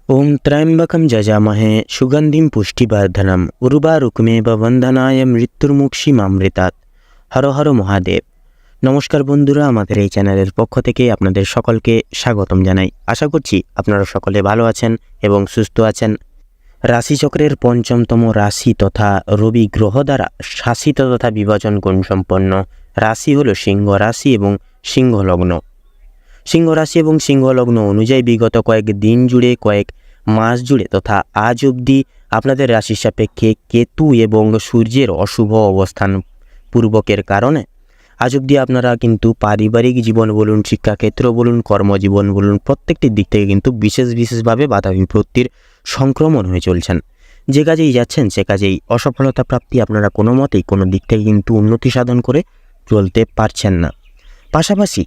ওম ত্র্যম্বকম যজামহে সুগন্ধিম পুষ্টিবর্ধনম উর্বারুকমেব বন্ধনায় মৃত্যুর্মুক্ষীমামৃতাৎ। হর হর মহাদেব। নমস্কার বন্ধুরা, আমাদের এই চ্যানেলের পক্ষ থেকে আপনাদের সকলকে স্বাগতম জানাই। আশা করছি আপনারা সকলে ভালো আছেন এবং সুস্থ আছেন। রাশিচক্রের পঞ্চমতম রাশি তথা রবি গ্রহ দ্বারা শাসিত তথা বিভাজন গুণসম্পন্ন রাশি হল সিংহ রাশি এবং সিংহ লগ্ন। সিংহ রাশি এবং সিংহ লগ্ন অনুযায়ী বিগত কয়েক দিন জুড়ে, কয়েক মাস জুড়ে তথা আজ অবধি আপনাদের রাশির সাপেক্ষে কেতু এবং সূর্যের অশুভ অবস্থান পূর্বকের কারণে আজ অবধি আপনারা কিন্তু পারিবারিক জীবন বলুন, শিক্ষাক্ষেত্র বলুন, কর্মজীবন বলুন, প্রত্যেকটি দিক থেকে কিন্তু বিশেষভাবে বাধা বিপত্তির সংক্রমণ হয়ে চলছেন। যে কাজেই যাচ্ছেন সে কাজেই অসফলতা প্রাপ্তি, আপনারা কোনো মতেই কোনো দিক থেকে কিন্তু উন্নতি সাধন করে চলতে পারছেন না। পাশাপাশি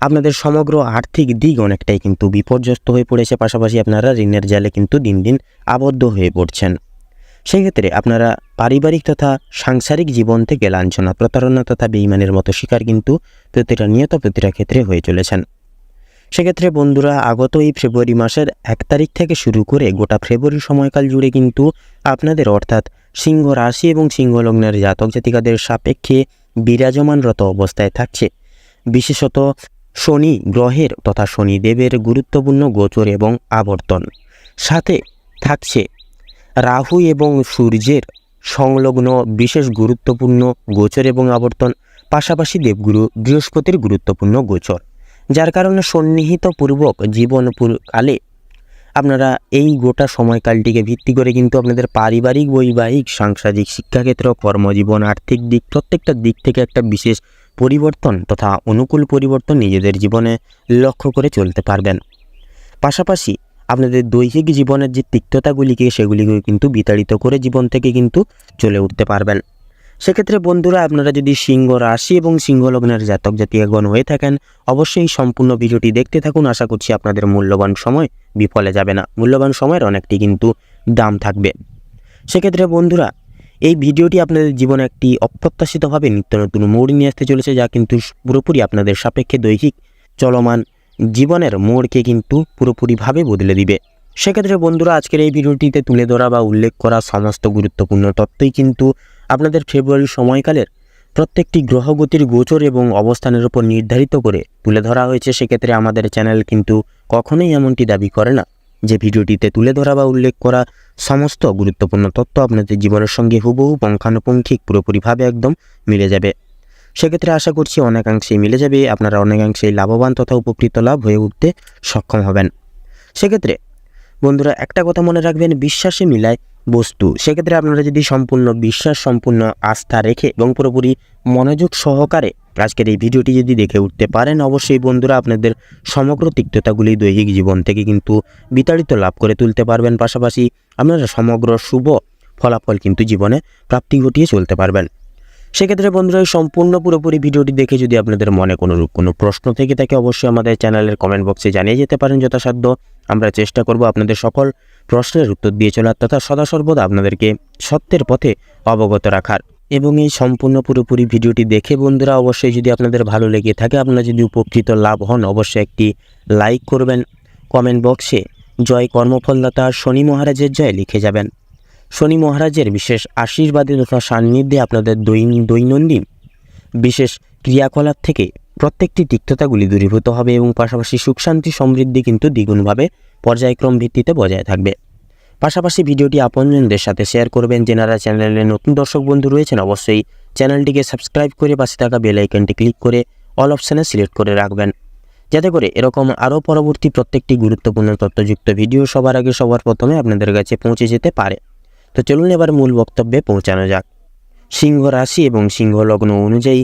আপনাদের সমগ্র আর্থিক দিক অনেকটাই কিন্তু বিপর্যস্ত হয়ে পড়েছে। পাশাপাশি আপনারা ঋণের জালে কিন্তু দিন দিন আবদ্ধ হয়ে পড়ছেন। সেক্ষেত্রে আপনারা পারিবারিক তথা সাংসারিক জীবন থেকে লাঞ্ছনা, প্রতারণা তথা বেইমানের মতো শিকার কিন্তু প্রতিটা ক্ষেত্রে হয়ে চলেছেন। সেক্ষেত্রে বন্ধুরা, আগত এই ফেব্রুয়ারি মাসের 1 তারিখ থেকে শুরু করে গোটা ফেব্রুয়ারি সময়কাল জুড়ে কিন্তু আপনাদের অর্থাৎ সিংহ রাশি এবং সিংহ লগ্নের জাতক জাতিকাদের সাপেক্ষে বিরাজমানরত অবস্থায় থাকছে বিশেষত শনি গ্রহের তথা শনিদেবের গুরুত্বপূর্ণ গোচর এবং আবর্তন। সাথে থাকছে রাহু এবং সূর্যের সংলগ্ন বিশেষ গুরুত্বপূর্ণ গোচর এবং আবর্তন, পাশাপাশি দেবগুরু বৃহস্পতির গুরুত্বপূর্ণ গোচর, যার কারণে সন্নিহিত পূর্বক জীবন কালে আপনারা এই গোটা সময়কালটিকে ভিত্তি করে কিন্তু আপনাদের পারিবারিক, বৈবাহিক, সাংসারিক, শিক্ষাক্ষেত্র, কর্মজীবন, আর্থিক দিক প্রত্যেকটা দিক থেকে একটা বিশেষ পরিবর্তন তথা অনুকূল পরিবর্তন নিজেদের জীবনে লক্ষ্য করে চলতে পারবেন। পাশাপাশি আপনাদের দৈহিক জীবনের যে তিক্ততাগুলিকে সেগুলিকে কিন্তু বিতাড়িত করে জীবন থেকে কিন্তু চলে উঠতে পারবেন। সেক্ষেত্রে বন্ধুরা, আপনারা যদি সিংহ রাশি এবং সিংহ লগ্নের জাতক জাতিকাগণ হয়ে থাকেন, অবশ্যই সম্পূর্ণ ভিডিওটি দেখতে থাকুন। আশা করছি আপনাদের মূল্যবান সময় বিফলে যাবে না, মূল্যবান সময়ের অনেকটি কিন্তু দাম থাকবে। সেক্ষেত্রে বন্ধুরা, এই ভিডিওটি আপনাদের জীবনে একটি অপ্রত্যাশিতভাবে নিত্য নতুন মোড় নিয়ে আসতে চলেছে, যা কিন্তু পুরোপুরি আপনাদের সাপেক্ষে দৈহিক চলমান জীবনের মোড়কে কিন্তু পুরোপুরিভাবে বদলে দিবে। সেক্ষেত্রে বন্ধুরা, আজকের এই ভিডিওটিতে তুলে ধরা বা উল্লেখ করা সমস্ত গুরুত্বপূর্ণ তথ্যই কিন্তু আপনাদের ফেব্রুয়ারি সময়কালের প্রত্যেকটি গ্রহগতির গোচর এবং অবস্থানের উপর নির্ধারিত করে তুলে ধরা হয়েছে। সেক্ষেত্রে আমাদের চ্যানেল কিন্তু কখনোই এমনটি দাবি করে না যে ভিডিওটিতে তুলে ধরা বা উল্লেখ করা সমস্ত গুরুত্বপূর্ণ তথ্য আপনাদের জীবনের সঙ্গে হুবহু পুঙ্খানুপুঙ্খিক পুরোপুরিভাবে একদম মিলে যাবে। সেক্ষেত্রে আশা করছি অনেকাংশেই মিলে যাবে, আপনারা অনেকাংশেই লাভবান তথা উপকৃত লাভ হয়ে উঠতে সক্ষম হবেন। সেক্ষেত্রে বন্ধুরা, একটা কথা মনে রাখবেন, বিশ্বাসে মিলায় বস্তু। সেক্ষেত্রে আপনারা যদি সম্পূর্ণ বিশ্বাস, সম্পূর্ণ আস্থা রেখে এবং পুরোপুরি মনোযোগ সহকারে আজকের এই ভিডিওটি যদি দেখে উঠতে পারেন, অবশ্যই বন্ধুরা আপনাদের সমগ্র তিক্ততাগুলি দৈহিক জীবন থেকে কিন্তু বিতাড়িত লাভ করে তুলতে পারবেন। পাশাপাশি আপনারা সমগ্র শুভ ফলাফল কিন্তু জীবনে প্রাপ্তি ঘটিয়ে চলতে পারবেন। সেক্ষেত্রে বন্ধুরা, এই সম্পূর্ণ পুরোপুরি ভিডিওটি দেখে যদি আপনাদের মনে কোনো প্রশ্ন থেকে থাকে, অবশ্যই আমাদের চ্যানেলের কমেন্ট বক্সে জানিয়ে যেতে পারেন। যথাসাধ্য আমরা চেষ্টা করব আপনাদের সকল প্রশ্নের উত্তর দিয়ে চলার তথা সদা সর্বদা আপনাদেরকে সত্যের পথে অবগত রাখার। এবং এই সম্পূর্ণ পুরোপুরি ভিডিওটি দেখে বন্ধুরা, অবশ্যই যদি আপনাদের ভালো লেগে থাকে, আপনারা যদি উপকৃত লাভ হন, অবশ্যই একটি লাইক করবেন। কমেন্ট বক্সে জয় কর্মফলদাতা শনি মহারাজের জয় লিখে যাবেন। শনি মহারাজের বিশেষ আশীর্বাদে তথা সান্নিধ্যে আপনাদের দৈনন্দিন বিশেষ ক্রিয়াকলাপ থেকে প্রত্যেকটি তিক্ততাগুলি দূরীভূত হবে এবং পাশাপাশি সুখ শান্তি সমৃদ্ধি কিন্তু দ্বিগুণভাবে পর্যায়ক্রম ভিত্তিতে বজায় থাকবে। পাশাপাশি ভিডিওটি আপনজনদের সাথে শেয়ার করবেন। যারা চ্যানেলে নতুন দর্শক বন্ধু রয়েছেন, অবশ্যই চ্যানেলটিকে সাবস্ক্রাইব করে পাশে থাকা বেল আইকনটি ক্লিক করে অল অপশানে সিলেক্ট করে রাখবেন, যাতে করে এরকম আরও পরবর্তী প্রত্যেকটি গুরুত্বপূর্ণ তথ্যযুক্ত ভিডিও সবার আগে সবার প্রথমে আপনাদের কাছে পৌঁছে যেতে পারে। তো চলুন এবার মূল বক্তব্যে পৌঁছানো যাক। সিংহ রাশি এবং সিংহ লগ্ন অনুযায়ী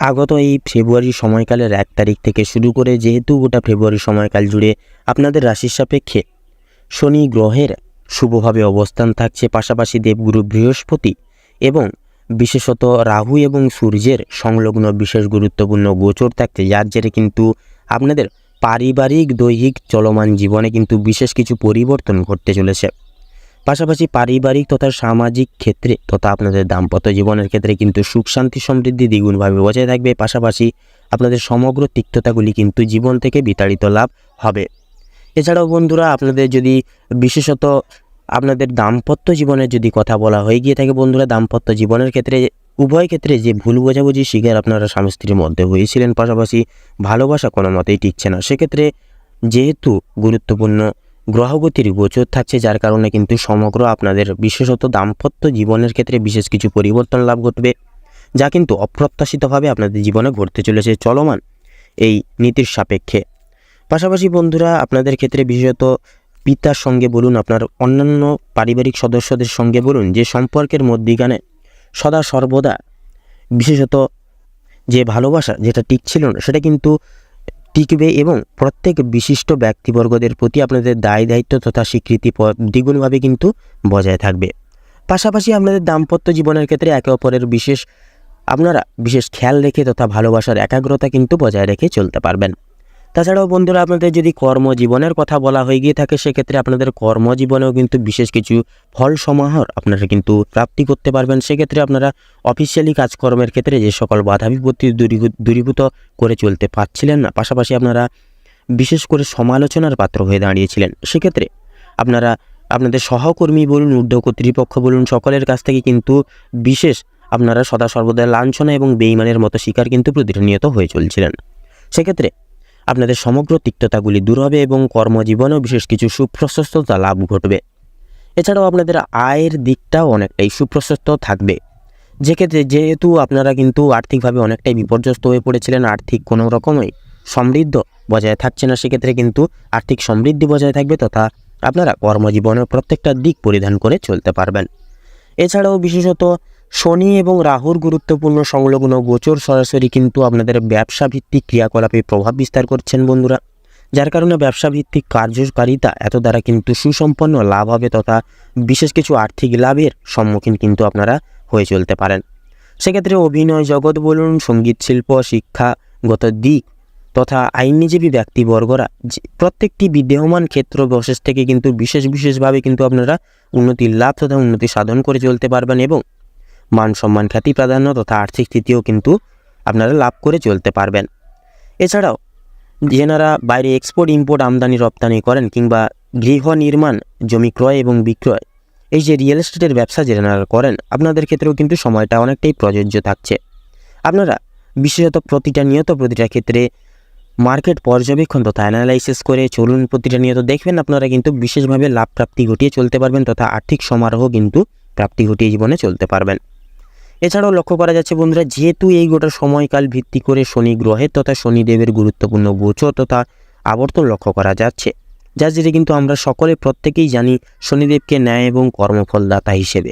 আগত এই ফেব্রুয়ারি সময়কালের 1 তারিখ থেকে শুরু করে যেহেতু গোটা ফেব্রুয়ারি সময়কাল জুড়ে আপনাদের রাশির সাপেক্ষে শনি গ্রহের শুভভাবে অবস্থান থাকছে, পাশাপাশি দেবগুরু বৃহস্পতি এবং বিশেষত রাহু এবং সূর্যের সংলগ্ন বিশেষ গুরুত্বপূর্ণ গোচর থাকছে, যার জেরে কিন্তু আপনাদের পারিবারিক দৈহিক চলমান জীবনে কিন্তু বিশেষ কিছু পরিবর্তন ঘটতে চলেছে। পাশাপাশি পারিবারিক তথা সামাজিক ক্ষেত্রে তথা আপনাদের দাম্পত্য জীবনের ক্ষেত্রে কিন্তু সুখ শান্তি সমৃদ্ধি দ্বিগুণভাবে বজায় থাকবে। পাশাপাশি আপনাদের সমগ্র তিক্ততাগুলি কিন্তু জীবন থেকে বিতাড়িত লাভ হবে এছাড়াও বন্ধুরা আপনাদের যদি বিশেষত আপনাদের দাম্পত্য জীবনের যদি কথা বলা হয়ে গিয়ে থাকে বন্ধুরা, দাম্পত্য জীবনের ক্ষেত্রে উভয় ক্ষেত্রে যে ভুল বোঝাবুঝি শিকার আপনারা স্বামী স্ত্রীর মধ্যে হয়েছিলেন, পাশাপাশি ভালোবাসা কোনো মতেই টিকছে না, সেক্ষেত্রে যেহেতু গুরুত্বপূর্ণ গ্রহগতির গোচর থাকছে, যার কারণে কিন্তু সমগ্র আপনাদের বিশেষত দাম্পত্য জীবনের ক্ষেত্রে বিশেষ কিছু পরিবর্তন লাভ ঘটবে, যা কিন্তু অপ্রত্যাশিতভাবে আপনাদের জীবনে ঘটতে চলেছে চলমান এই নীতির সাপেক্ষে। পাশাপাশি বন্ধুরা আপনাদের ক্ষেত্রে বিশেষত পিতার সঙ্গে বলুন, আপনার অন্যান্য পারিবারিক সদস্যদের সঙ্গে বলুন, যে সম্পর্কের মধ্যিখানে সদা সর্বদা বিশেষত যে ভালোবাসা যেটা টিকছিল না সেটা কিন্তু টিকবে, এবং প্রত্যেক বিশিষ্ট ব্যক্তিবর্গদের প্রতি আপনাদের দায় দায়িত্ব তথা স্বীকৃতি দ্বিগুণভাবে কিন্তু বজায় থাকবে। পাশাপাশি আপনাদের দাম্পত্য জীবনের ক্ষেত্রে একে অপরের আপনারা বিশেষ খেয়াল রেখে তথা ভালোবাসার একাগ্রতা কিন্তু বজায় রেখে চলতে পারবেন। তাছাড়াও বন্ধুরা আপনাদের যদি কর্মজীবনের কথা বলা হয়ে গিয়ে থাকে, সেক্ষেত্রে আপনাদের কর্মজীবনেও কিন্তু বিশেষ কিছু ফল সমাহার আপনারা কিন্তু প্রাপ্তি করতে পারবেন। সেক্ষেত্রে আপনারা অফিসিয়ালি কাজকর্মের ক্ষেত্রে যে সকল বাধা বিপত্তি দূরীভূত করে চলতে পারছিলেন না, পাশাপাশি আপনারা বিশেষ করে সমালোচনার পাত্র হয়ে দাঁড়িয়েছিলেন, সেক্ষেত্রে আপনারা আপনাদের সহকর্মী বলুন, ঊর্ধ্ব কর্তৃপক্ষ বলুন, সকলের কাছ থেকে কিন্তু বিশেষ আপনারা সদা সর্বদা লাঞ্ছনা এবং বেইমানের মতো শিকার কিন্তু প্রতিনিয়ত হয়ে চলছিলেন। সেক্ষেত্রে আপনাদের সমগ্র তিক্ততাগুলি দূর হবে এবং কর্মজীবনেও বিশেষ কিছু সুপ্রশস্ততা লাভ ঘটবে। এছাড়াও আপনাদের আয়ের দিকটাও অনেকটাই সুপ্রশস্ত থাকবে, যেহেতু আপনারা কিন্তু আর্থিকভাবে অনেকটাই বিপর্যস্ত হয়ে পড়েছিলেন, আর্থিক কোনো রকমই সমৃদ্ধ বজায় থাকছে না, সেক্ষেত্রে কিন্তু আর্থিক সমৃদ্ধি বজায় থাকবে তথা আপনারা কর্মজীবনের প্রত্যেকটা দিক পরিধান করে চলতে পারবেন। এছাড়াও বিশেষত শনি এবং রাহুর গুরুত্বপূর্ণ সংলগ্ন গোচর সরাসরি কিন্তু আপনাদের ব্যবসা ভিত্তিক ক্রিয়াকলাপে প্রভাব বিস্তার করছেন বন্ধুরা, যার কারণে ব্যবসা ভিত্তিক কার্যকারিতা এত দ্বারা কিন্তু সুসম্পন্ন লাভ হবে তথা বিশেষ কিছু আর্থিক লাভের সম্মুখীন কিন্তু আপনারা হয়ে চলতে পারেন। সেক্ষেত্রে অভিনয় জগৎ বলুন, সঙ্গীত শিল্প, শিক্ষাগত দিক তথা আইনজীবী ব্যক্তিবর্গরা প্রত্যেকটি বিদ্যমান ক্ষেত্র বিশেষ থেকে কিন্তু বিশেষভাবে কিন্তু আপনারা উন্নতির লাভ তথা উন্নতি সাধন করে চলতে পারবেন, এবং মান সম্মান, খ্যাতি, প্রাধান্য তথা আর্থিক স্থিতিও কিন্তু আপনারা লাভ করে চলতে পারবেন। এছাড়াও যেনারা বাইরে এক্সপোর্ট ইম্পোর্ট আমদানি রপ্তানি করেন কিংবা গৃহ নির্মাণ, জমি ক্রয় এবং বিক্রয়, এই যে রিয়েল এস্টেটের ব্যবসা যেনারা করেন, আপনাদের ক্ষেত্রেও কিন্তু সময়টা অনেকটাই প্রযোজ্য থাকছে। আপনারা বিশেষত প্রতিটা ক্ষেত্রে মার্কেট পর্যবেক্ষণ তথা অ্যানালাইসিস করে চলুন, প্রতিটা নিয়ত দেখবেন আপনারা কিন্তু বিশেষভাবে লাভ প্রাপ্তি ঘটিয়ে চলতে পারবেন তথা আর্থিক সমারোহ কিন্তু প্রাপ্তি ঘটিয়ে জীবনে চলতে পারবেন। এছাড়াও লক্ষ্য করা যাচ্ছে বন্ধুরা, যেহেতু এই গোটা সময়কাল ভিত্তি করে শনি গ্রহের তথা শনিদেবের গুরুত্বপূর্ণ গোচর তথা আবর্তন লক্ষ্য করা যাচ্ছে, যার জেরে কিন্তু আমরা সকলে প্রত্যেকেই জানি শনিদেবকে ন্যায় এবং কর্মফলদাতা হিসেবে।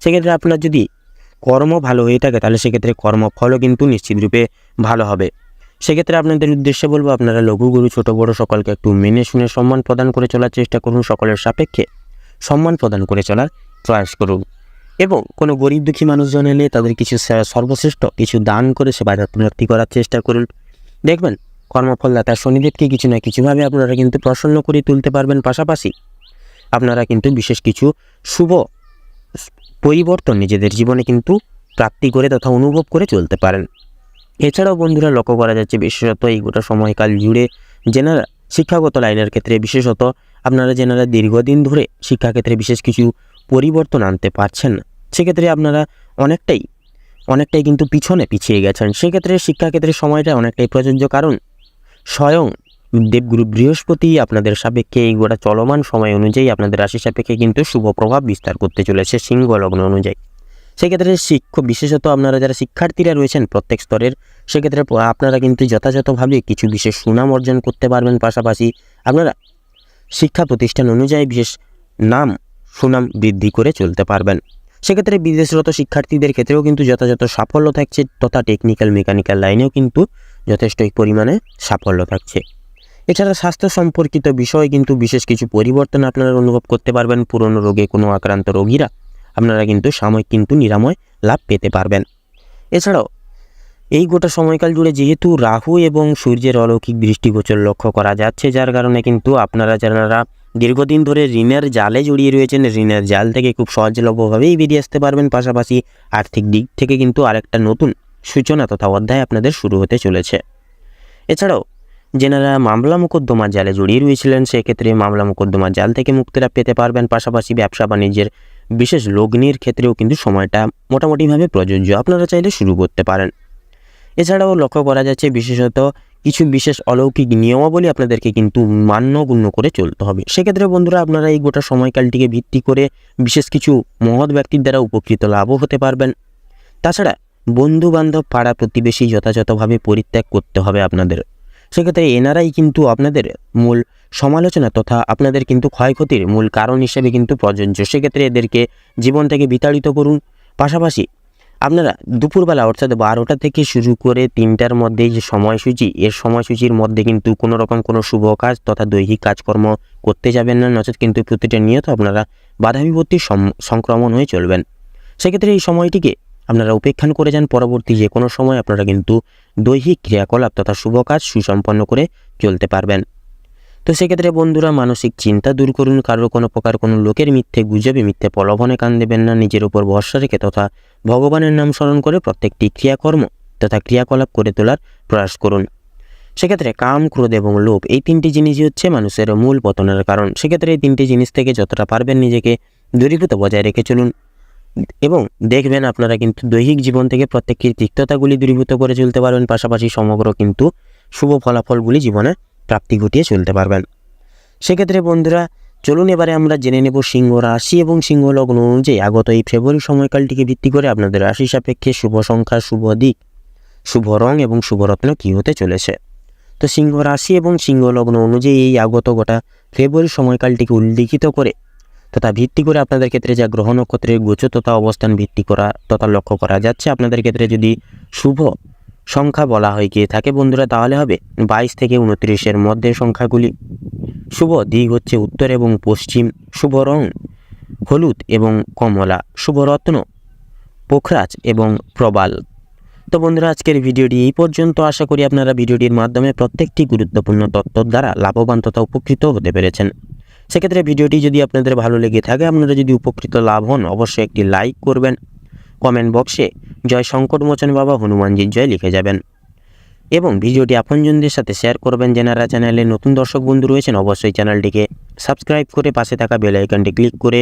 সেক্ষেত্রে আপনার যদি কর্ম ভালো হয়ে থাকে তাহলে সেক্ষেত্রে কর্মফলও কিন্তু নিশ্চিতরূপে ভালো হবে। সেক্ষেত্রে আপনাদের উদ্দেশ্যে বলবো, আপনারা লঘু গুরু ছোট বড় সকলকে একটু মেনে শুনে সম্মান প্রদান করে চলার চেষ্টা করুন, সকলের সাপেক্ষে সম্মান প্রদান করে চলার প্রয়াস করুন, এবং কোনো গরিব দুঃখী মানুষজন এলে তাদের কিছু সর্বশ্রেষ্ঠ কিছু দান করে সেবা যত্নপ্রাপ্তি করার চেষ্টা করুন। দেখবেন কর্মফলদাতা শনিদেবকে কিছু না কিছুভাবে আপনারা কিন্তু প্রসন্ন করে তুলতে পারবেন। পাশাপাশি আপনারা কিন্তু বিশেষ কিছু শুভ পরিবর্তন নিজেদের জীবনে কিন্তু প্রাপ্তি করে তথা অনুভব করে চলতে পারেন। এছাড়াও বন্ধুরা লক্ষ্য করা যাচ্ছে বিশেষত এই গোটা সময়কাল জুড়ে যেনারা শিক্ষাগত লাইনের ক্ষেত্রে বিশেষত আপনারা যেনারা দীর্ঘদিন ধরে শিক্ষাক্ষেত্রে বিশেষ কিছু পরিবর্তন আনতে পারছেন না, সেক্ষেত্রে আপনারা অনেকটাই কিন্তু পিছিয়ে গেছেন। সেক্ষেত্রে শিক্ষাক্ষেত্রে সময়টা অনেকটাই প্রযোজ্য, কারণ স্বয়ং দেবগুরু বৃহস্পতি আপনাদের সাপেক্ষে এই গোটা চলমান সময় অনুযায়ী আপনাদের রাশি সাপেক্ষে কিন্তু শুভ প্রভাব বিস্তার করতে চলেছে সিংহ লগ্ন অনুযায়ী। সেক্ষেত্রে বিশেষত আপনারা যারা শিক্ষার্থীরা রয়েছেন প্রত্যেক স্তরের, সেক্ষেত্রে আপনারা কিন্তু যথাযথভাবে কিছু বিশেষ সুনাম অর্জন করতে পারবেন। পাশাপাশি আপনারা শিক্ষা প্রতিষ্ঠান অনুযায়ী বিশেষ সুনাম বৃদ্ধি করে চলতে পারবেন। সেক্ষেত্রে বিদেশরত শিক্ষার্থীদের ক্ষেত্রেও কিন্তু যথাযথ সাফল্য থাকছে তথা টেকনিক্যাল মেকানিক্যাল লাইনেও কিন্তু যথেষ্ট পরিমাণে সাফল্য থাকছে। এছাড়া স্বাস্থ্য সম্পর্কিত বিষয়ে কিন্তু বিশেষ কিছু পরিবর্তন আপনারা অনুভব করতে পারবেন। পুরনো রোগে কোনো আক্রান্ত রোগীরা আপনারা কিন্তু সাময়িক কিন্তু নিরাময় লাভ পেতে পারবেন। এছাড়াও এই গোটা সময়কাল জুড়ে যেহেতু রাহু এবং সূর্যের অলৌকিক দৃষ্টিগোচর লক্ষ্য করা যাচ্ছে, যার কারণে কিন্তু আপনারা যারা দীর্ঘদিন ধরে ঋণের জালে জড়িয়ে রয়েছেন, ঋণের জাল থেকে খুব সহজলভ্যভাবেই বেরিয়ে আসতে পারবেন। পাশাপাশি আর্থিক দিক থেকে কিন্তু আরেকটা নতুন সূচনা তথা অধ্যায় আপনাদের শুরু হতে চলেছে। এছাড়াও যেনারা মামলা মোকদ্দমার জালে জড়িয়ে রয়েছিলেন সেক্ষেত্রে মামলা মোকদ্দমার জাল থেকে মুক্তিলাভ পেতে পারবেন। পাশাপাশি ব্যবসা বাণিজ্যের বিশেষ লগ্নির ক্ষেত্রেও কিন্তু সময়টা মোটামুটিভাবে প্রযোজ্য, আপনারা চাইলে শুরু করতে পারেন। এছাড়াও লক্ষ্য করা যাচ্ছে বিশেষত কিছু বিশেষ অলৌকিক নিয়মাবলী আপনাদেরকে কিন্তু মান্যগুণ্য করে চলতে হবে। সেক্ষেত্রে বন্ধুরা আপনারা এই গোটা সময়কালটিকে ভিত্তি করে বিশেষ কিছু মহৎ ব্যক্তির দ্বারা উপকৃত লাভও হতে পারবেন। তাছাড়া বন্ধুবান্ধব পাড়া প্রতিবেশী যথাযথভাবে পরিত্যাগ করতে হবে আপনাদের। সেক্ষেত্রে এনারাই কিন্তু আপনাদের মূল সমালোচনা তথা আপনাদের কিন্তু ক্ষয়ক্ষতির মূল কারণ হিসেবে কিন্তু প্রযোজ্য। সেক্ষেত্রে এদেরকে জীবন থেকে বিতাড়িত করুন। পাশাপাশি আপনারা দুপুরবেলা অর্থাৎ 12টা থেকে শুরু করে 3টার মধ্যে যে সময়সূচি, এর সময়সূচির মধ্যে কিন্তু কোনো রকম কোনো শুভ কাজ তথা দৈহিক কাজকর্ম করতে যাবেন না, নচেত কিন্তু প্রতিটা নিয়ত আপনারা বাধা বিপত্তির সংক্রমণ হয়ে চলবেন। সেক্ষেত্রে এই সময়টিকে আপনারা উপেক্ষা করে যান। পরবর্তী যে কোনো সময় আপনারা কিন্তু দৈহিক ক্রিয়াকলাপ তথা শুভ কাজ সুসম্পন্ন করে চলতে পারবেন। তো সেক্ষেত্রে বন্ধুরা মানসিক চিন্তা দূর করুন, কারো কোনো প্রকার কোনো লোকের মিথ্যে গুজবে মিথ্যে প্রলোভনে কান দেবেন না, নিজের উপর ভরসা রেখে তথা ভগবানের নাম স্মরণ করে প্রত্যেকটি ক্রিয়াকর্ম তথা ক্রিয়াকলাপ করে তোলার প্রয়াস করুন। সেক্ষেত্রে কাম, ক্রোধ এবং লোভ এই 3টি জিনিসই হচ্ছে মানুষের মূল পতনের কারণ। সেক্ষেত্রে এই 3টি জিনিস থেকে যতটা পারবেন নিজেকে দূরীভূত বজায় রেখে চলুন এবং দেখবেন আপনারা কিন্তু দৈহিক জীবন থেকে প্রত্যেকটি তিক্ততাগুলি দূরীভূত করে চলতে পারবেন। পাশাপাশি সমগ্র কিন্তু শুভ ফলাফলগুলি জীবনে প্রাপ্তি ঘটিয়ে চলতে পারবেন। সেক্ষেত্রে বন্ধুরা চলুন এবারে আমরা জেনে নেব সিংহ রাশি এবং সিংহ লগ্ন অনুযায়ী আগত এই ফেব্রুয়ারি সময়কালটিকে ভিত্তি করে আপনাদের রাশি সাপেক্ষে শুভ সংখ্যা, শুভ দিক, শুভ রং এবং শুভ রত্ন কী হতে চলেছে। তো সিংহ রাশি এবং সিংহ লগ্ন অনুযায়ী এই আগত গোটা ফেব্রুয়ারি সময়কালটিকে উল্লিখিত করে তথা ভিত্তি করে আপনাদের ক্ষেত্রে যা গ্রহ নক্ষত্রের গোচর তথা অবস্থান ভিত্তি করা তথা লক্ষ্য করা যাচ্ছে, আপনাদের ক্ষেত্রে যদি শুভ সংখ্যা বলা হয় গিয়ে থাকে বন্ধুরা তাহলে হবে 22 থেকে 29-এর মধ্যে সংখ্যাগুলি। শুভ দিক হচ্ছে উত্তর এবং পশ্চিম, শুভ রং হলুদ এবং কমলা, শুভ রত্ন পোখরাজ এবং প্রবাল। তো বন্ধুরা আজকের ভিডিওটি এই পর্যন্ত। আশা করি আপনারা ভিডিওটির মাধ্যমে প্রত্যেকটি গুরুত্বপূর্ণ তথ্যের দ্বারা লাভবান তথা উপকৃত হতে পেরেছেন। সেক্ষেত্রে ভিডিওটি যদি আপনাদের ভালো লেগে থাকে, আপনারা যদি উপকৃত লাভ হন, অবশ্যই একটি লাইক করবেন, কমেন্ট বক্সে জয় সংকটমোচন বাবা হনুমানজির জয় লিখে যাবেন এবং ভিডিওটি আপনজনদের সাথে শেয়ার করবেন। যারা চ্যানেলে নতুন দর্শক বন্ধু রয়েছেন অবশ্যই চ্যানেলটিকে সাবস্ক্রাইব করে পাশে থাকা বেল আইকনটি ক্লিক করে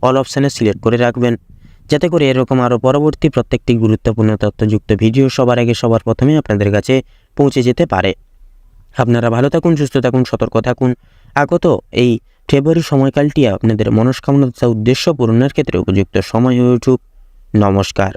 অল অপশানে সিলেক্ট করে রাখবেন, যাতে করে এরকম আরও পরবর্তী প্রত্যেকটি গুরুত্বপূর্ণ তথ্যযুক্ত ভিডিও সবার আগে সবার প্রথমে আপনাদের কাছে পৌঁছে যেতে পারে। আপনারা ভালো থাকুন, সুস্থ থাকুন, সতর্ক থাকুন। আগত এই ফেব্রুয়ারি সময়কালটি আপনাদের মনস্কামনা তথা উদ্দেশ্য পূরণের ক্ষেত্রে উপযুক্ত সময় হয়ে উঠুক। নমস্কার।